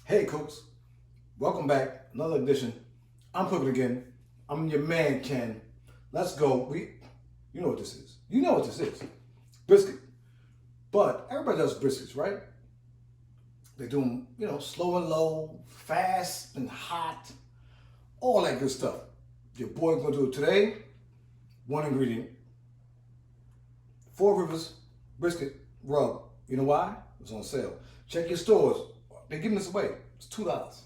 Hey cooks, welcome back. Another edition. I'm cooking again. I'm your man Ken. Let's go. You know what this is. You know what this is. Brisket. But everybody does briskets, right? They do them, slow and low, fast and hot, all that good stuff. Your boy gonna do it today. One ingredient. Four Rivers brisket rub. You know why? It's on sale. Check your stores. They're giving this away. It's $2.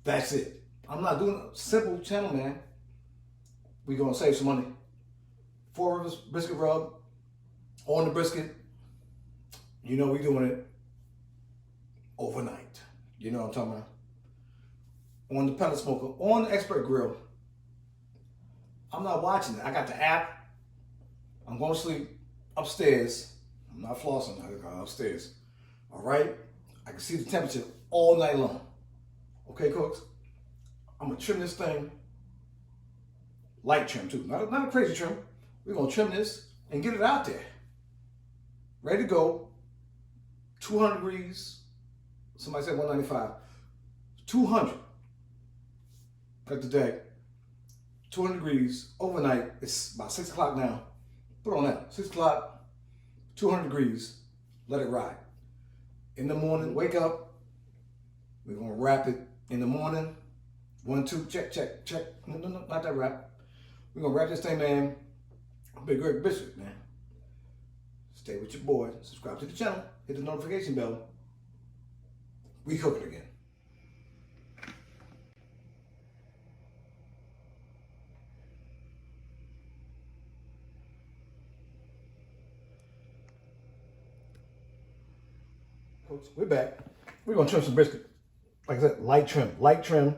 That's it. I'm not doing a simple channel, man. We're gonna save some money. Four Rivers brisket rub on the brisket. You know we're doing it overnight. You know what I'm talking about? On the pellet smoker, on the expert grill. I'm not watching it. I got the app. I'm going to sleep upstairs. I'm not flossing. I go upstairs. All right? I can see the temperature all night long. Okay, cooks? I'm going to trim this thing. Light trim, too. Not a crazy trim. We're going to trim this and get it out there. Ready to go. 200 degrees. Somebody said 195. 200. Cut the deck. 200 degrees overnight. It's about 6 o'clock now. Put on that. 6 o'clock, 200 degrees. Let it ride. In the morning, wake up. We're going to wrap it in the morning. 1, 2, check. No, not that wrap. We're going to wrap this thing, man. Big great biscuit, man. Stay with your boy. Subscribe to the channel. Hit the notification bell. We cook it again. Folks, we're back. We're going to trim some brisket. Like I said, light trim. Light trim.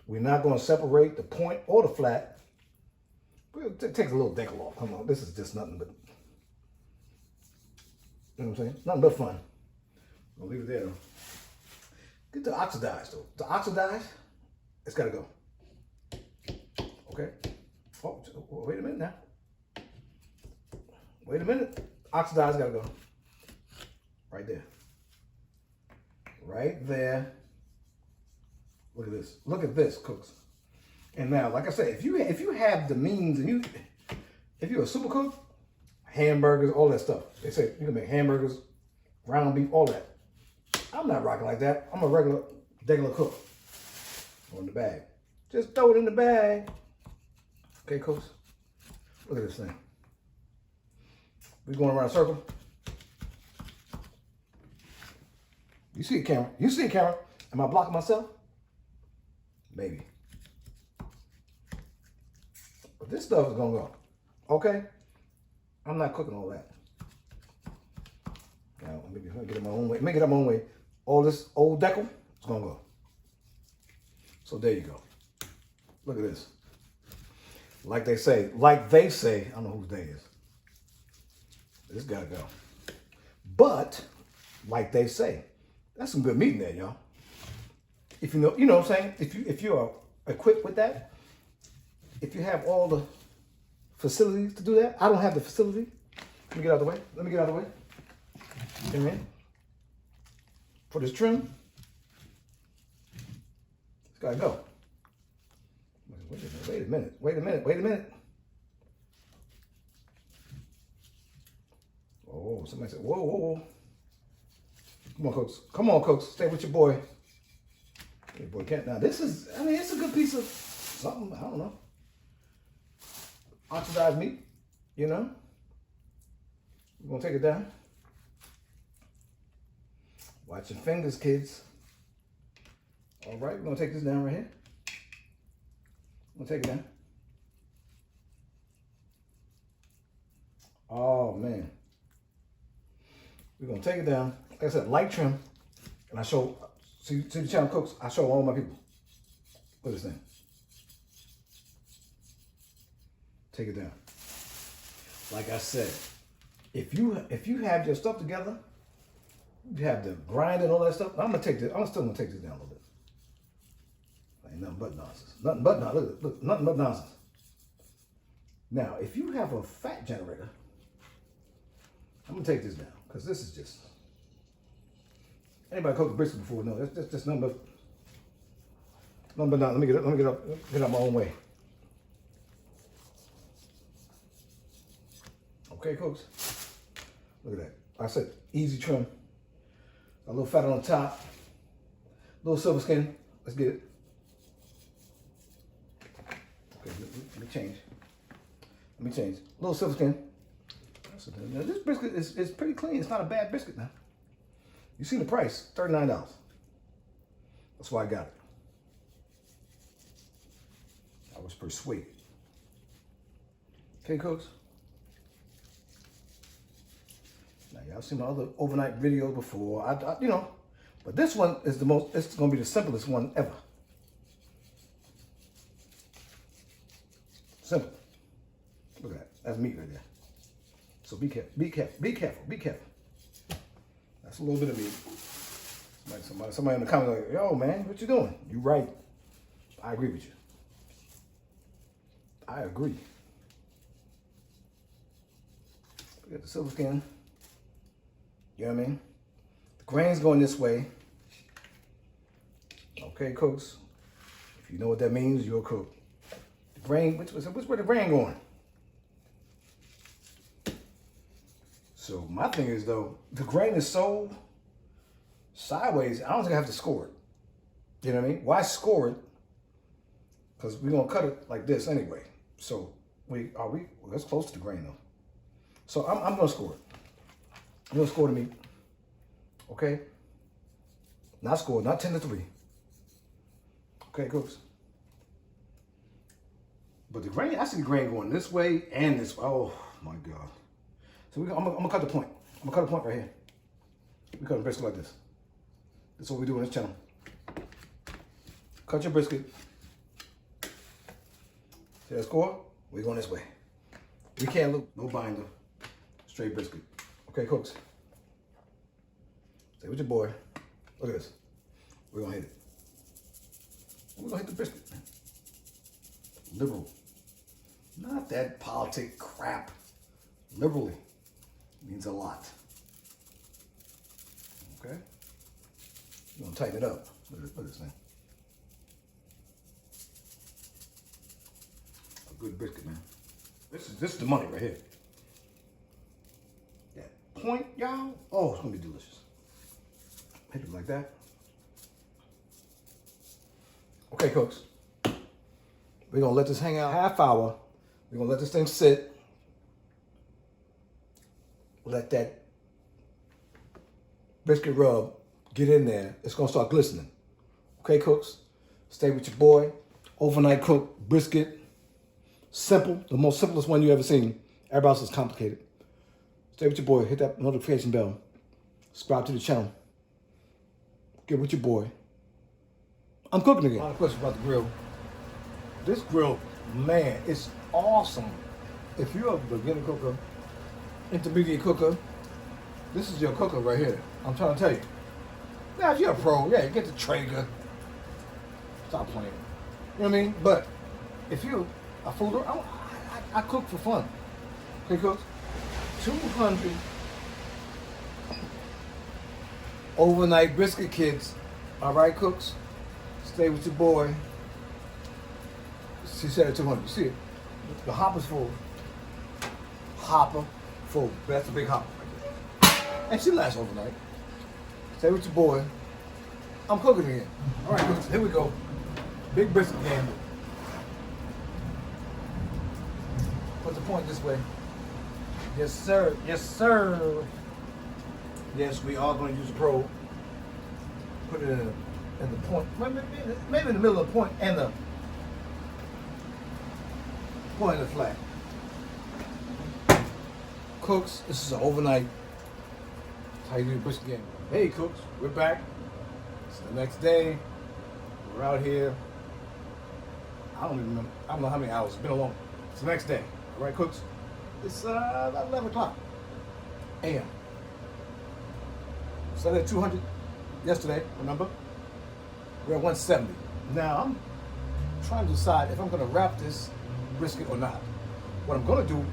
We're not going to separate the point or the flat. It takes a little decal off. Come on. This is just nothing but, you know what I'm saying? Nothing but fun. I'll leave it there, though. Get the oxidized, though. The oxidized, it's got to go. Okay? Oh, wait a minute now. Wait a minute. Oxidized got to go. Right there. Right there. Look at this. Look at this, cooks. And now, like I said, if you have the means and if you're a super cook, hamburgers, all that stuff. They say you can make hamburgers, ground beef, all that. I'm not rocking like that. I'm a regular cook. On the bag. Just throw it in the bag. Okay, cooks. Look at this thing. We're going around a circle. You see it, camera. You see it, camera. Am I blocking myself? Maybe. But this stuff is going to go. Okay? I'm not cooking all that. Now, let me get it my own way. Make it up my own way. All this old decal is going to go. So there you go. Look at this. Like they say, I don't know whose day is. This got to go. But, like they say, that's some good meat in there, y'all. If you know what I'm saying? If you are equipped with that, if you have all the facilities to do that, I don't have the facility. Let me get out of the way. Amen. For this trim, it's gotta go. Wait a minute. Oh, somebody said, whoa. Come on, cooks. Stay with your boy. Your boy can't. Now, it's a good piece of something. I don't know. Oxidized meat, We're going to take it down. Watch your fingers, kids. All right, we're going to take this down right here. I'm going to take it down. Oh, man. We're going to take it down. Like I said, light trim. And I show, see the channel cooks, I show all my people. Look at this thing. Take it down. Like I said, if you have your stuff together, you have the grind and all that stuff. I'm still gonna take this down a little bit. Ain't nothing but nonsense. Nothing but nonsense. Look, nothing but nonsense. Now, if you have a fat generator, I'm gonna take this down because this is just Anybody cooked brisket before? No, that's just nothing but not. Let me get up my own way. Okay, cooks. Look at that. I said easy trim. A little fat on the top. A little silver skin. Let's get it. Okay, let me change. A little silver skin. Now this brisket is pretty clean. It's not a bad brisket now. You see the price, $39. That's why I got it. I was persuaded. Okay, cooks. Now y'all seen my other overnight videos before. I but this one is the most. It's gonna be the simplest one ever. Simple. Look at that. That's meat right there. So be careful. Be careful. Be careful. Be careful. That's a little bit of meat. Somebody in the comments like, yo, man, what you doing? You right. I agree with you. I agree. We got the silver skin. You know what I mean? The grain's going this way. Okay, cooks. If you know what that means, you're a cook. The grain, which way the grain going? So my thing is though, the grain is so sideways, I don't think I have to score it. You know what I mean? Why score it? Because we're gonna cut it like this anyway. So well, that's close to the grain though. So I'm gonna score it. I'm gonna score the meat. Okay? Not score, not 10-3. Okay, cooks. But the grain, I see the grain going this way and this way. Oh my God. So I'm gonna cut the point. I'm gonna cut a point right here. We cut a brisket like this. That's what we do on this channel. Cut your brisket. See that score? We're going this way. We can't look, no binder. Straight brisket. Okay, cooks. Stay with your boy. Look at this. We're gonna hit it. We're gonna hit the brisket. Liberal. Not that politic crap. Liberally means a lot. Okay? You're gonna tighten it up. Look at this thing. A good brisket, man. This is the money right here. That point, y'all. Oh, it's gonna be delicious. Hit it like that. Okay, cooks. We're gonna let this hang out half hour. We're gonna let this thing sit. Let that brisket rub get in there. It's gonna start glistening. Okay, cooks? Stay with your boy. Overnight cooked brisket. Simple, the most simplest one you ever seen. Everybody else is complicated. Stay with your boy. Hit that notification bell. Subscribe to the channel. Get with your boy. I'm cooking again. A lot of questions about the grill. This grill, man, it's awesome. If you're a beginner cooker, intermediate cooker, this is your cooker right here. I'm trying to tell you. Now, if you're a pro, yeah, you get the Traeger. Stop playing. You know what I mean? But if you're a fooder, I cook for fun. Okay, cooks? 200 overnight brisket kits. All right, cooks? Stay with your boy. She said 200. You see it? The hopper's full. Hopper full. That's a big hopper right there. And she lasts overnight. Stay with your boy. I'm cooking again. All right, cooks, here we go. Big brisket pan. Put the point this way. Yes, sir. Yes, sir. Yes, we are going to use a probe. Put it in the point. Maybe in the middle of the point and the point of the flat. Cooks, this is an overnight. That's how you do the brisket game. Hey, cooks, we're back. It's the next day. We're out here. I don't even remember. I don't know how many hours. It's been a long. It's the next day. All right, cooks. It's about 11 o'clock a.m. Started at 200 yesterday. Remember? We're at 170. Now I'm trying to decide if I'm going to wrap this brisket or not. What I'm going to do is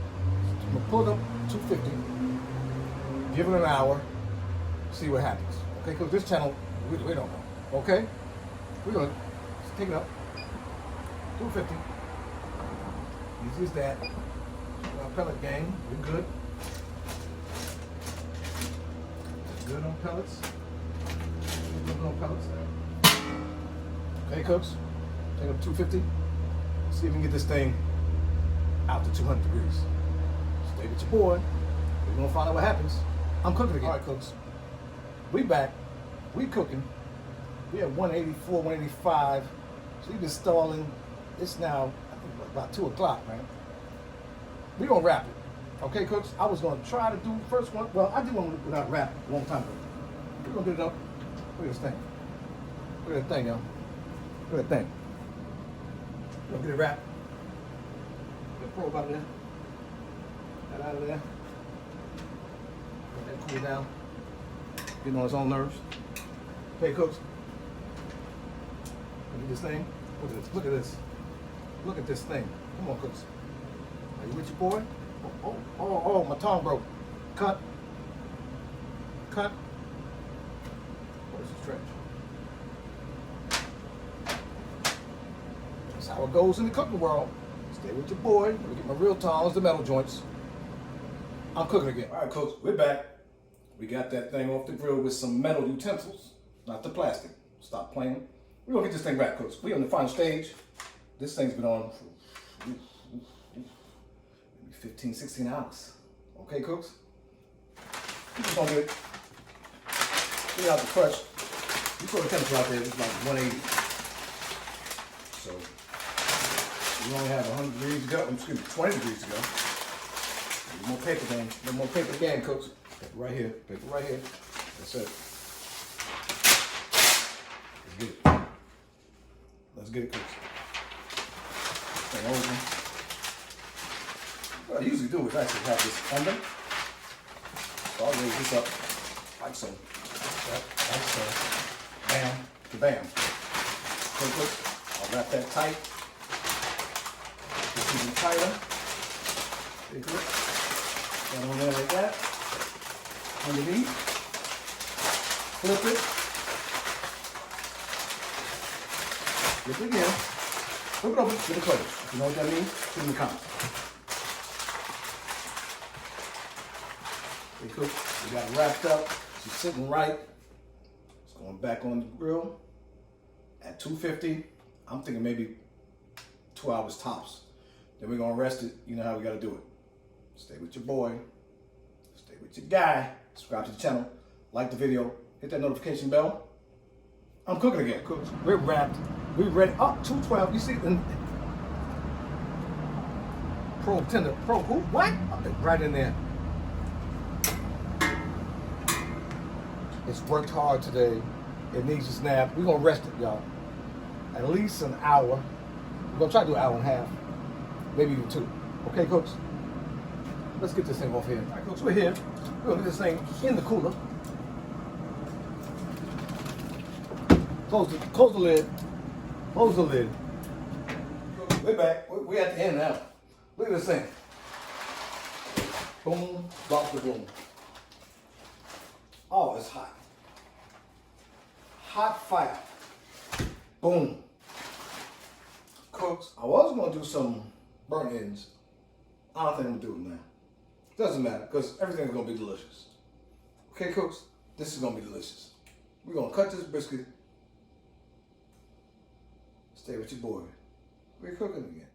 I'm going to pull it up 250, give it an hour, see what happens. Okay, because this channel, we don't know. Okay? We're going to take it up. 250. Easy as that. Our pellet gang, we're good. Good on pellets. Good on pellets. Okay, cooks. Take up 250. See if we can get this thing out to 200 degrees. Stay with your boy. We're gonna find out what happens. I'm cooking again. All right, cooks. We back. We cooking. We at 184, 185. So we've been stalling. It's now, I think, about 2 o'clock, man. We gonna wrap it. Okay, cooks? I was gonna try to do the first one. Well, I did one without wrap a long time ago. We're gonna get it up. Look at this thing. Look at that thing, y'all. Look at that thing. We're gonna get it wrapped. Get the probe out of there. That out of there. Let that cool down. Getting on its own nerves. Okay, cooks. Look at this thing. Look at this. Look at this. Look at this thing. Come on, cooks. Are you with your boy? Oh, my tongue broke. Cut. Cut. Where's the stretch? That's how it goes in the cooking world. Stay with your boy. Let me get my real tongs, the metal joints. I'm cooking again. All right, cooks, we're back. We got that thing off the grill with some metal utensils, not the plastic. Stop playing. We're gonna get this thing wrapped, cooks. We're on the final stage. This thing's been on for maybe 15, 16 hours. Okay, cooks? We're just gonna get out the crutch. You saw the temperature out there, it's like 180. So, we only have 100 degrees to go, excuse me, 20 degrees to go. A little more paper again, a little more paper again, cooks. Paper right here, paper right here. That's it. Let's get it. Let's get it, cooks. Thing over. What I usually do is actually have this under. So I'll raise this up like so. Like so. Bam, to bam. Okay, cooks. I'll wrap that tight. Just even tighter. Okay, cooks. Got on there like that. Underneath. Flip it. Flip it again. Flip it over, get it closed. If you know what that means, put it in the comments. Okay, cool. We got it wrapped up. She's sitting right. It's going back on the grill at 250. I'm thinking maybe 2 hours tops. Then we're going to rest it. You know how we got to do it. Stay with your boy. Stay with your guy. Subscribe to the channel. Like the video. Hit that notification bell. I'm cooking again. Cooks. We're wrapped. We're ready. Oh, 212. You see? Probe tender. Probe who? What? Right in there. It's worked hard today. It needs a snap. We're going to rest it, y'all. At least an hour. We're going to try to do an hour and a half. Maybe even 2. Okay, cooks? Let's get this thing off here. All right, cooks, we're here. We're going to get this thing in the cooler. Close the lid. Close the lid. We're back. We're at the end now. Look at this thing. Boom, drop the boom. Oh, it's hot. Hot fire. Boom. Cooks. I was going to do some burnt ends. I don't think I'm going to do it now. Doesn't matter, because everything's going to be delicious. Okay, cooks? This is going to be delicious. We're going to cut this brisket. Stay with your boy. We're cooking again.